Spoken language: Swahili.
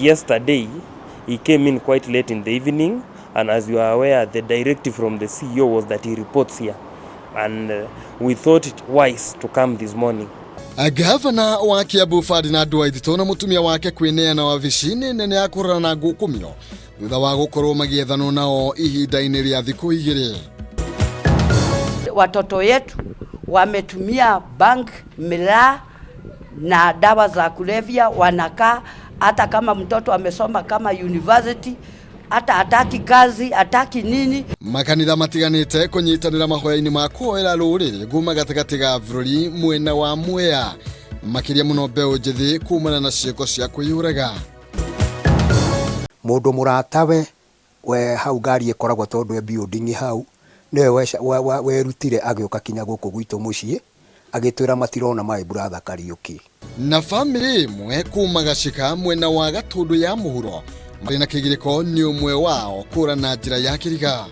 yesterday he came in quite late in the evening, and as you are aware, the directive from the CEO was that he reports here, and we thought it wise to come this morning. Gavana wa Kiambu Ferdinand Waithito na mutumia wake kwineana wabici-ini nene ya kurana ngukumio thutha wa gukorwo magiethano nao ihinda-ini ria thiku igiri. Watoto yetu wametumia bank, miraa na dawa za kulevya, wanakaa hata kama mtoto amesoma kama university, hata ataki kazi, ataki nini. Makanitha matiganite kunyitanira mahoya-ini ma kuoera ruriri guma gatagati ga bururi mwena wa Mwea, makiria muno mbeu njithi kumana na ciiko cia kwiyuraga. Mundu muratawe we hau ngari ikoragwo tondu building hau niwe werutire agioka kinya guku gwitu mucii agitwira matirona my brother Kariuki. Na family imwe kuma Gacika mwena wa Gatundu ya muhuro marina kigiriko ni umwe wao kura na njira ya kiriga.